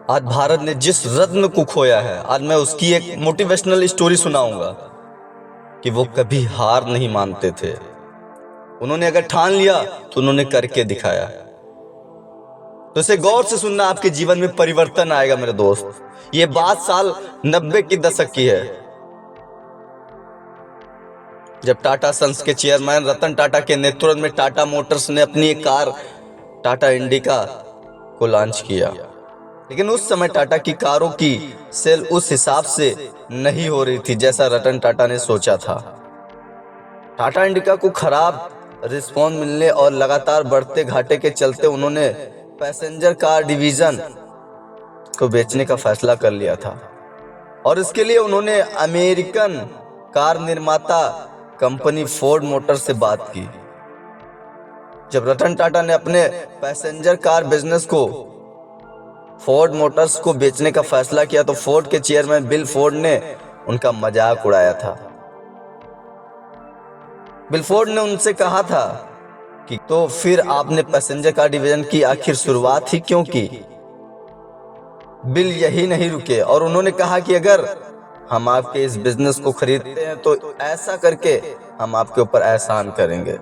आज भारत ने जिस रत्न को खोया है, आज मैं उसकी एक मोटिवेशनल स्टोरी सुनाऊंगा कि वो कभी हार नहीं मानते थे। उन्होंने अगर ठान लिया तो उन्होंने करके दिखाया। तो इसे गौर से सुनना, आपके जीवन में परिवर्तन आएगा मेरे दोस्त। ये बात साल 90 की दशक की है, जब टाटा सन्स के चेयरमैन रतन टाटा के नेतृत्व में टाटा मोटर्स ने अपनी एक कार टाटा इंडिका को लॉन्च किया। लेकिन उस समय टाटा की कारों की सेल उस हिसाब से नहीं हो रही थी जैसा रतन टाटा ने सोचा था। टाटा इंडिका को खराब रिस्पॉन्स मिलने और लगातार बढ़ते घाटे के चलते उन्होंने पैसेंजर कार डिवीजन को बेचने का फैसला कर लिया था, और इसके लिए उन्होंने अमेरिकन कार निर्माता कंपनी फोर्ड मोटर से बात की। जब रतन टाटा ने अपने पैसेंजर कार बिजनेस को फोर्ड मोटर्स को बेचने का फैसला किया तो फोर्ड के चेयरमैन बिल फोर्ड ने उनका मजाक उड़ाया था। बिल फोर्ड ने उनसे कहा था कि तो फिर आपने पैसेंजर कार डिवीजन की आखिर शुरुआत ही क्यों की। बिल यही नहीं रुके और उन्होंने कहा कि अगर हम आपके इस बिजनेस को खरीदते हैं तो ऐसा करके हम आपके ऊपर एहसान करेंगे।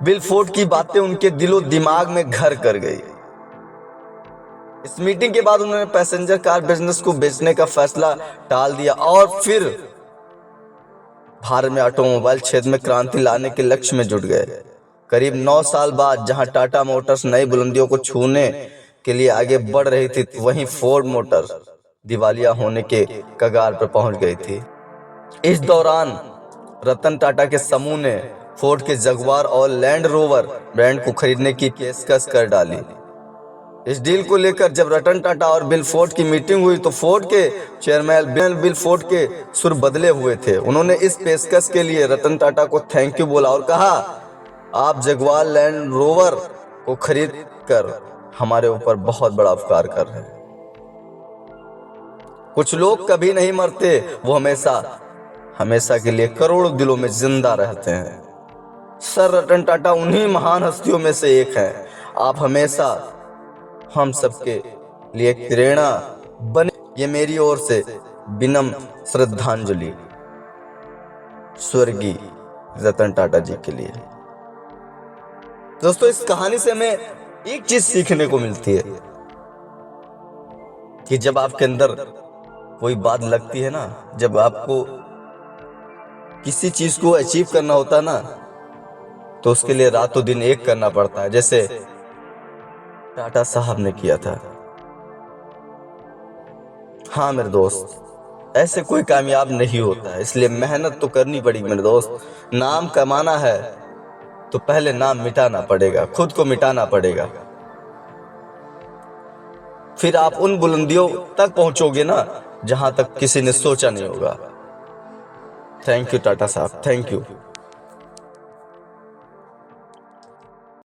बिल फोर्ड की बातें उनके दिलो दिमाग में घर कर गई। इस मीटिंग के बाद उन्होंने पैसेंजर कार बिजनेस को बेचने का फैसला टाल दिया और फिर भारत में ऑटोमोबाइल क्षेत्र में क्रांति लाने के लक्ष्य में जुट गए। करीब 9 साल बाद जहां टाटा मोटर्स नई बुलंदियों को छूने के लिए आगे बढ़ रही थी, वहीं फोर्ड मोटर्स दिवालिया होने के कगार पर पहुंच गई थी। इस दौरान रतन टाटा के समूह ने फोर्ड के जगुआर और लैंड रोवर ब्रांड को खरीदने की पेशकश कर डाली। इस डील को लेकर जब रतन टाटा और बिल फोर्ड की मीटिंग हुई तो फोर्ड के चेयरमैन बिल फोर्ड के सुर बदले हुए थे। उन्होंने इस पेशकश के लिए रतन टाटा को थैंक यू बोला और कहा, आप जगुआर लैंड रोवर को खरीद कर हमारे ऊपर बहुत बड़ा उपकार कर रहे हैं। कुछ लोग कभी नहीं मरते, वो हमेशा के लिए करोड़ों दिलों में जिंदा रहते हैं। सर रतन टाटा उन्हीं महान हस्तियों में से एक हैं। आप हमेशा हम सबके लिए प्रेरणा बने। ये मेरी ओर से विनम्र श्रद्धांजलि स्वर्गीय रतन टाटा जी के लिए। दोस्तों, इस कहानी से हमें एक चीज सीखने को मिलती है कि जब आपके अंदर कोई बात लगती है ना, जब आपको किसी चीज को अचीव करना होता है ना, तो उसके लिए रातों दिन एक करना पड़ता है, जैसे टाटा साहब ने किया था। हाँ मेरे दोस्त, ऐसे कोई कामयाब नहीं होता है, इसलिए मेहनत तो करनी पड़ेगी मेरे दोस्त। नाम कमाना है तो पहले नाम मिटाना पड़ेगा, खुद को मिटाना पड़ेगा, फिर आप उन बुलंदियों तक पहुंचोगे ना जहां तक किसी ने सोचा नहीं होगा। थैंक यू टाटा साहब, थैंक यू।